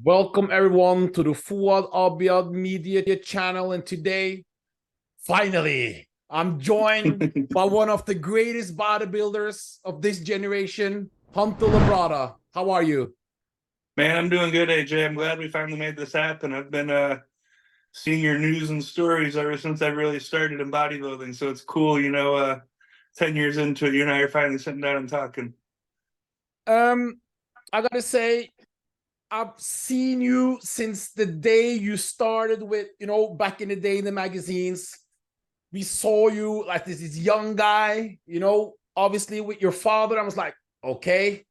Welcome everyone to the Fouad Abiad media channel, and today, finally, I'm joined by one of the greatest bodybuilders of this generation, Hunter Labrada. How are you? Man, I'm doing good, AJ. I'm glad we finally made this happen. I've been seeing your news and stories ever since I really started in bodybuilding, so it's cool, 10 years into it, you and I are finally sitting down and talking. I gotta say, I've seen you since the day you started with, back in the day in the magazines. We saw you like this young guy, obviously with your father. I was like, okay,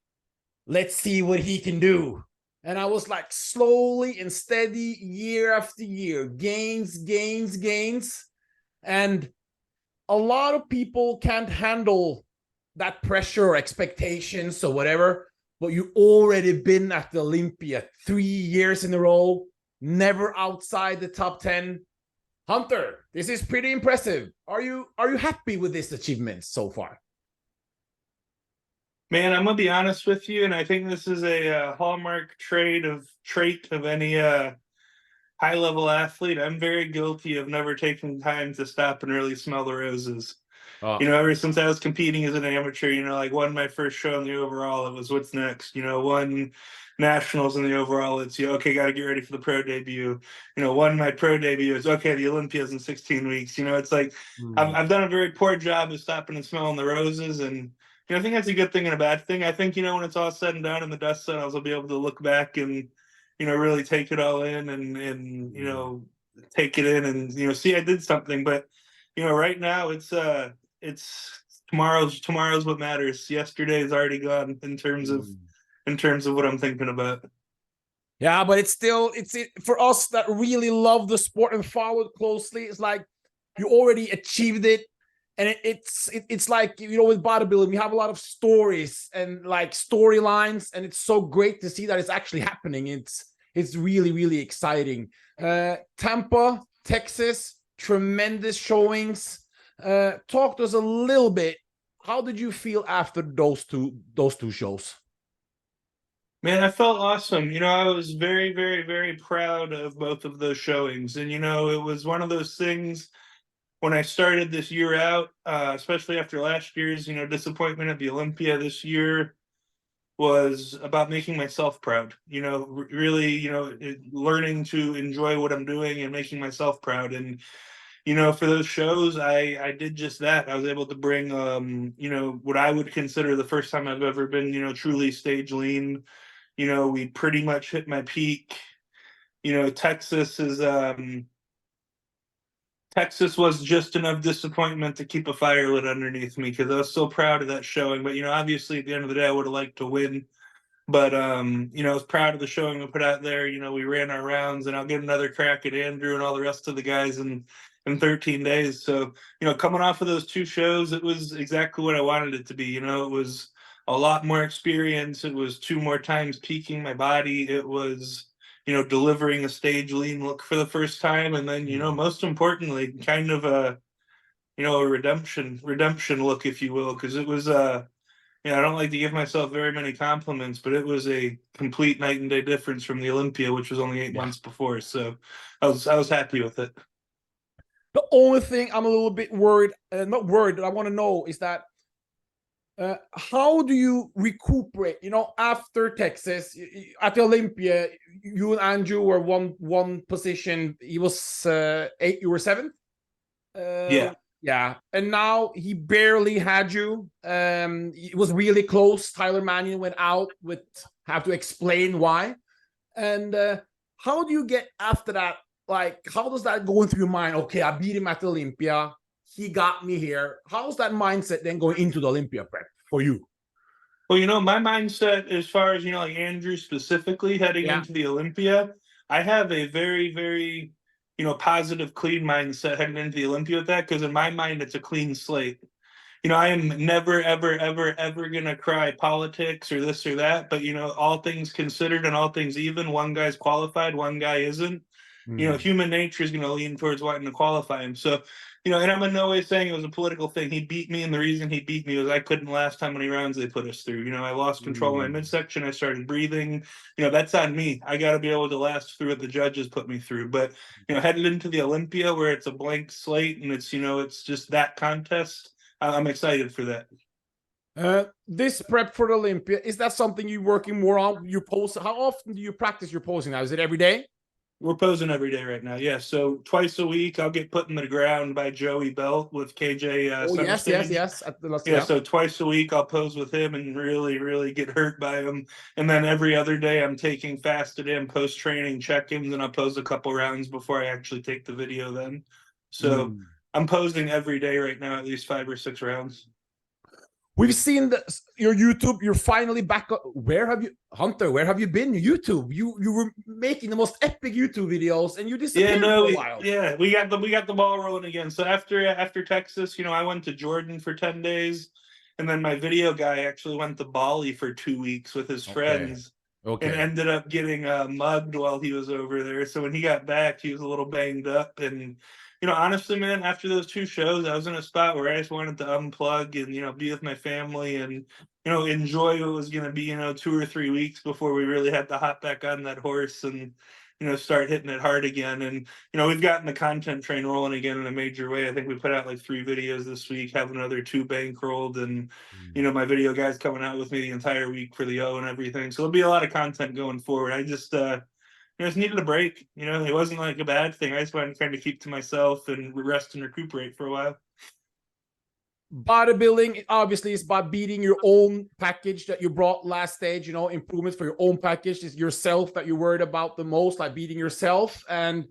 let's see what he can do. And I was like slowly and steady year after year, gains. And a lot of people can't handle that pressure or expectations or whatever, but you already been at the Olympia 3 years in a row, never outside the top 10. Hunter, this is pretty impressive. Are you happy with this achievement so far? Man, I'm gonna be honest with you, and I think this is a hallmark trait of any high-level athlete. I'm very guilty of never taking time to stop and really smell the roses. Ever since I was competing as an amateur, like won my first show in the overall, it was what's next. Won nationals in the overall, it's okay, got to get ready for the pro debut. Won my pro debut, it's okay, the Olympia's in 16 weeks. It's like I've done a very poor job of stopping and smelling the roses, and I think that's a good thing and a bad thing. I think when it's all said and done and the dust settles, I'll be able to look back and really take it all in and take it in and see I did something. But right now it's tomorrow's what matters. Yesterday is already gone in terms of what I'm thinking about. Yeah, but it's for us that really love the sport and follow it closely. It's like you already achieved it, and it's like with bodybuilding we have a lot of stories and like storylines, and it's so great to see that it's actually happening. It's really exciting. Tampa, Texas, tremendous showings. Talk to us a little bit. How did you feel after those two shows? Man, I felt awesome. I was very, very, very proud of both of those showings. And, it was one of those things when I started this year out, especially after last year's, disappointment at the Olympia. This year was about making myself proud, really, learning to enjoy what I'm doing and making myself proud. And, for those shows, I did just that. I was able to bring, what I would consider the first time I've ever been, truly stage lean. We pretty much hit my peak. Texas was just enough disappointment to keep a fire lit underneath me because I was so proud of that showing. But obviously at the end of the day, I would have liked to win. But I was proud of the showing we put out there. We ran our rounds, and I'll get another crack at Andrew and all the rest of the guys in 13 days. So coming off of those two shows, it was exactly what I wanted it to be. It was a lot more experience. It was 2 more times peaking my body. It was delivering a stage lean look for the first time, and then most importantly, kind of a a redemption look, if you will, because it was I don't like to give myself very many compliments, but it was a complete night and day difference from the Olympia, which was only 8 months before. So I was happy with it. The only thing I'm a little bit worried, not worried, that I want to know is that how do you recuperate? After Texas, at the Olympia, you and Andrew were one position. He was 8, you were 7. Yeah, and now he barely had you. It was really close. Tyler Mannion went out with have to explain why. And how do you get after that? Like, how does that go into your mind? Okay, I beat him at the Olympia. He got me here. How's that mindset then going into the Olympia prep for you? Well, my mindset as far as, like Andrew specifically heading into the Olympia, I have a very, very, positive, clean mindset heading into the Olympia with that, because in my mind, it's a clean slate. I am never, ever, ever, ever going to cry politics or this or that. But, all things considered and all things even, one guy's qualified, one guy isn't. human nature is going to lean towards wanting to qualify him. So, and I'm in no way saying it was a political thing. He beat me, and the reason he beat me was I couldn't last how many rounds they put us through. I lost control of my midsection. I started breathing. That's on me. I got to be able to last through what the judges put me through. But, headed into the Olympia where it's a blank slate and it's just that contest, I'm excited for that. This prep for the Olympia, is that something you're working more on? You pose, how often do you practice your posing now? Is it every day? We're posing every day right now. Yeah. So twice a week, I'll get put in the ground by Joey Belt with KJ. Oh, yes. At the last, yeah. So twice a week, I'll pose with him and really, really get hurt by him. And then every other day, I'm taking fasted in post training check-ins, and I'll pose a couple rounds before I actually take the video then. So I'm posing every day right now, at least 5 or 6 rounds. We've seen your YouTube. You're finally back. Where have you, Hunter? Where have you been? YouTube. You were making the most epic YouTube videos, and you disappeared for a while. Yeah, we got the ball rolling again. So after Texas, I went to Jordan for 10 days, and then my video guy actually went to Bali for 2 weeks with his friends. Okay. And ended up getting mugged while he was over there. So when he got back, he was a little banged up. And, honestly, man, after those 2 shows, I was in a spot where I just wanted to unplug and, be with my family and, enjoy what was going to be, 2 or 3 weeks before we really had to hop back on that horse and, start hitting it hard again. And, we've gotten the content train rolling again in a major way. I think we put out like 3 videos this week, have another 2 bankrolled, and, my video guy's coming out with me the entire week for the O and everything. So there'll be a lot of content going forward. I just needed a break. It wasn't like a bad thing. I just wanted to kind of keep to myself and rest and recuperate for a while. Bodybuilding obviously is about beating your own package that you brought last stage, improvements for your own package. Is yourself that you're worried about the most, like beating yourself. And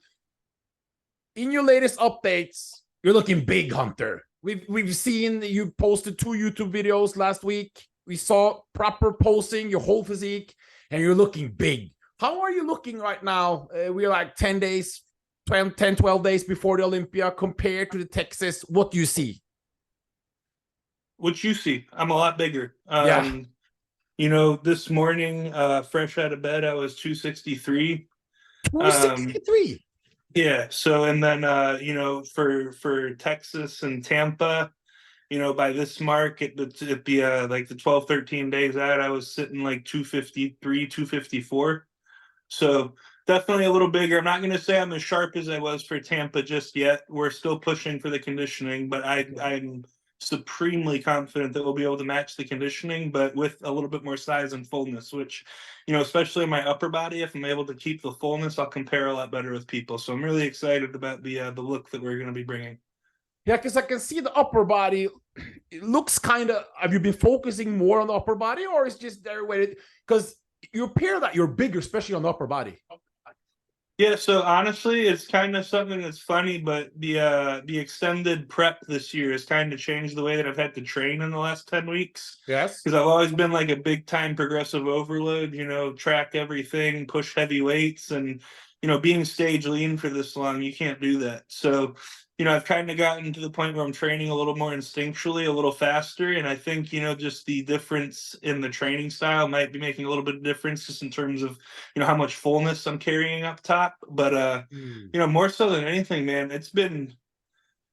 in your latest updates, you're looking big, Hunter. We've seen you posted 2 YouTube videos last week. We saw proper posing, your whole physique, and you're looking big. How are you looking right now? We're like 10 days, 10, 12 days before the Olympia compared to the Texas. What do you see? What you see, I'm a lot bigger. This morning, fresh out of bed, I was 263. 263. Yeah. So, and then, for Texas and Tampa, by this mark, it'd be like the 12, 13 days out, I was sitting like 253, 254. So definitely a little bigger. I'm not going to say I'm as sharp as I was for Tampa just yet. We're still pushing for the conditioning, but I'm supremely confident that we'll be able to match the conditioning, but with a little bit more size and fullness, which, especially in my upper body, if I'm able to keep the fullness, I'll compare a lot better with people. So I'm really excited about the look that we're going to be bringing. Yeah, because I can see the upper body. It looks kind of, have you been focusing more on the upper body, or is just there where because you appear that you're bigger, especially on the upper body? Yeah, so honestly, it's kind of something that's funny, but the extended prep this year has kind of changed the way that I've had to train in the last 10 weeks. Yes. Because I've always been like a big time progressive overload, track everything, push heavy weights, and, being stage lean for this long, you can't do that. So, I've kind of gotten to the point where I'm training a little more instinctually, a little faster. And I think, just the difference in the training style might be making a little bit of difference just in terms of, how much fullness I'm carrying up top. But, more so than anything, man, it's been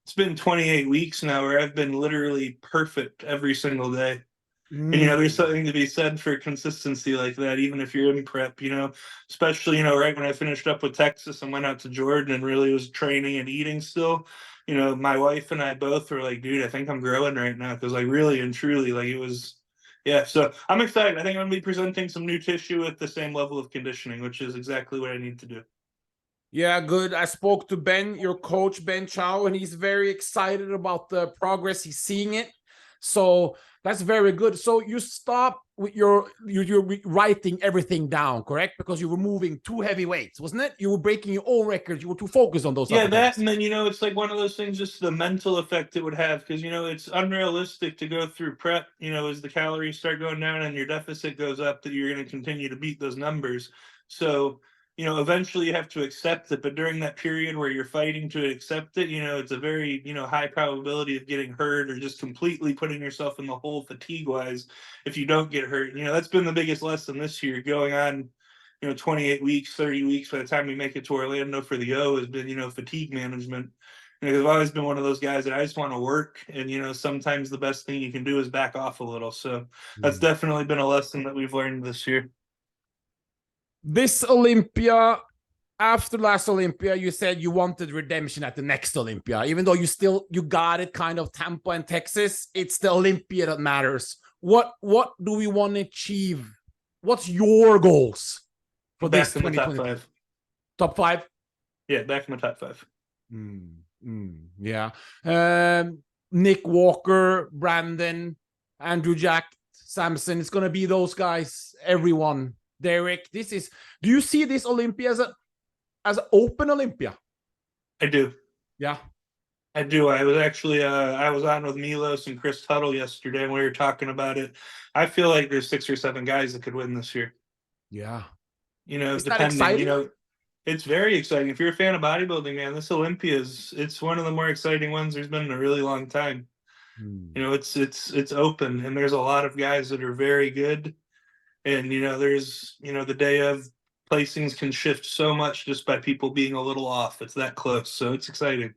28 weeks now where I've been literally perfect every single day. And, there's something to be said for consistency like that, even if you're in prep, especially, right when I finished up with Texas and went out to Jordan and really was training and eating still, my wife and I both were like, dude, I think I'm growing right now. Cause like really and truly, like it was, yeah. So I'm excited. I think I'm gonna be presenting some new tissue with the same level of conditioning, which is exactly what I need to do. Yeah, good. I spoke to Ben, your coach, Ben Chow, and he's very excited about the progress. He's seeing it. So that's very good. So you stop with you're writing everything down, correct? Because you were moving too heavy weights, wasn't it? You were breaking your own records. You were too focused on those. Yeah, that, and then, it's like one of those things, just the mental effect it would have, because, it's unrealistic to go through prep, as the calories start going down and your deficit goes up, that you're going to continue to beat those numbers. So, eventually you have to accept it. But during that period where you're fighting to accept it, it's a very, high probability of getting hurt or just completely putting yourself in the hole fatigue-wise if you don't get hurt. That's been the biggest lesson this year, going on, 28 weeks, 30 weeks by the time we make it to Orlando for the O has been, fatigue management. And I've always been one of those guys that I just want to work. And, sometimes the best thing you can do is back off a little. So that's definitely been a lesson that we've learned this year. This Olympia, after last Olympia, you said you wanted redemption at the next Olympia. Even though you got it kind of Tampa and Texas, it's the Olympia that matters. What do we want to achieve? What's your goals for Back this in the top 5? Top 5? Yeah, back in the top 5. Yeah. Nick Walker, Brandon, Andrew Jack, Samson. It's gonna be those guys. Everyone. Derek. Do you see this Olympia as an open Olympia? I do. Yeah. I do. I was actually I was on with Milos and Chris Tuttle yesterday, and we were talking about it. I feel like there's 6 or 7 guys that could win this year. Yeah. Is depending. It's very exciting. If you're a fan of bodybuilding, man, this Olympia it's one of the more exciting ones there's been in a really long time. It's open, and there's a lot of guys that are very good. And there's the day of placings can shift so much just by people being a little off. It's that close, so it's exciting.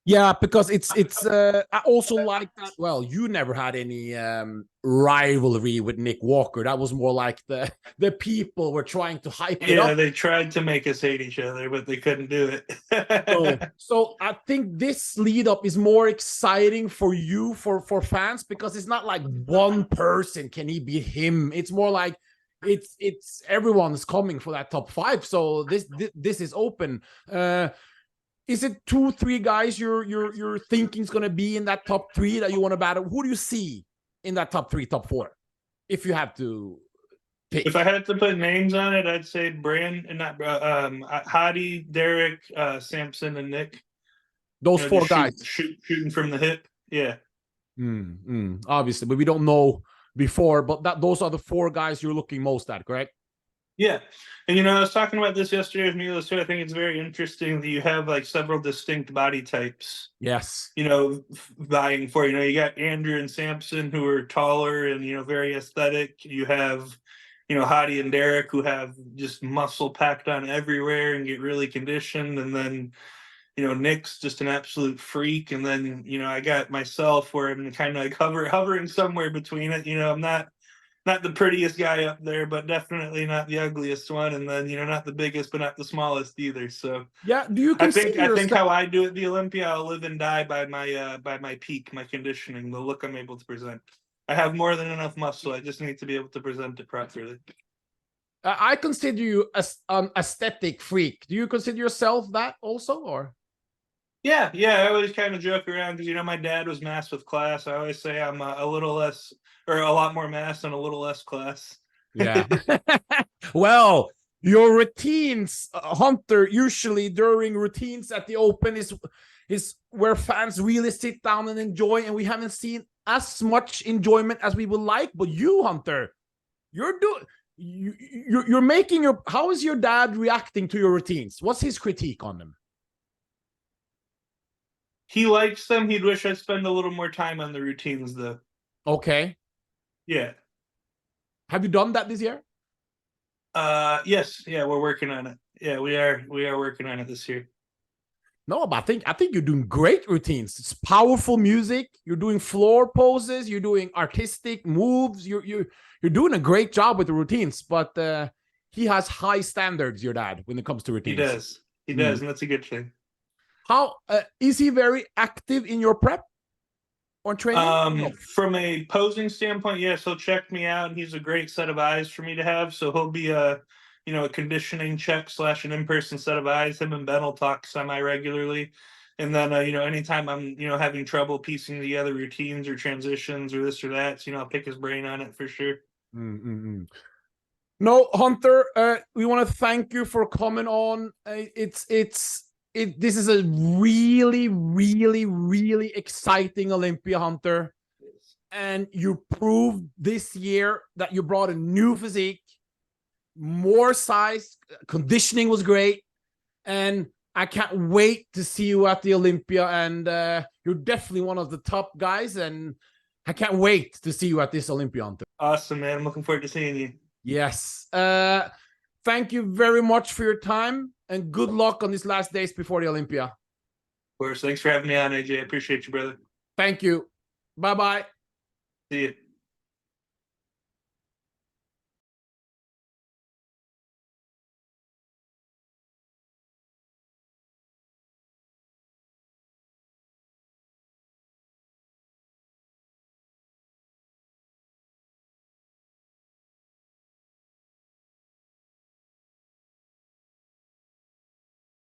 Yeah, because it's I also like that. Well, you never had any rivalry with Nick Walker. That was more like the people were trying to hype it up. Yeah, they tried to make us hate each other, but they couldn't do it. So I think this lead up is more exciting for you, for fans, because it's not like one person can he beat him. It's more like it's everyone's coming for that top 5. So this is open. Is it 2-3 guys you're thinking is going to be in that top 3 that you want to battle? Who do you see in that top 3, top 4? If you have to pick. If I had to put names on it, I'd say Hadi, Derek, Samson, and Nick. Those 4 guys shooting from the hip. Yeah. Obviously, but we don't know before. But those are the 4 guys you're looking most at, correct? Yeah. And, I was talking about this yesterday with Milos too. I think it's very interesting that you have like several distinct body types. Yes. Vying for, you got Andrew and Samson who are taller and, very aesthetic. You have, Hadi and Derek who have just muscle packed on everywhere and get really conditioned. And then, Nick's just an absolute freak. And then, I got myself where I'm kind of like hovering somewhere between it. I'm not the prettiest guy up there, but definitely not the ugliest one. And then, not the biggest, but not the smallest either. So yeah, do you consider I think how I do at the Olympia, I'll live and die by my peak, my conditioning, the look I'm able to present. I have more than enough muscle. I just need to be able to present it properly. I consider you an aesthetic freak. Do you consider yourself that also, or? Yeah. I always kind of joke around because, my dad was mass with class. I always say I'm a little less, or a lot more mass and a little less class. Yeah. Well, your routines, Hunter, usually during routines at the Open is where fans really sit down and enjoy, and we haven't seen as much enjoyment as we would like. But you, Hunter, you're making how is your dad reacting to your routines? What's his critique on them? He likes them. He'd wish I'd spend a little more time on the routines, though. Okay. Yeah. Have you done that this year? Yes. Yeah, we're working on it. Yeah, we are working on it this year. No, but I think you're doing great routines. It's powerful music. You're doing floor poses. You're doing artistic moves. You're doing a great job with the routines. But he has high standards, your dad, when it comes to routines. He does, and that's a good thing. How is he very active in your prep or training? From a posing standpoint, yes, he'll check me out, and he's a great set of eyes for me to have. So he'll be a conditioning check / an in-person set of eyes. Him and Ben will talk semi-regularly. And then, anytime I'm, having trouble piecing together routines or transitions or this or that, I'll pick his brain on it for sure. No, Hunter, we want to thank you for coming on. This is a really, really, really exciting Olympia, Hunter. And you proved this year that you brought a new physique, more size, conditioning was great. And I can't wait to see you at the Olympia. And you're definitely one of the top guys. And I can't wait to see you at this Olympia, Hunter. Awesome, man. I'm looking forward to seeing you. Yes. thank you very much for your time and good luck on these last days before the Olympia. Of course. Thanks for having me on, AJ. I appreciate you, brother. Thank you. Bye-bye. See you.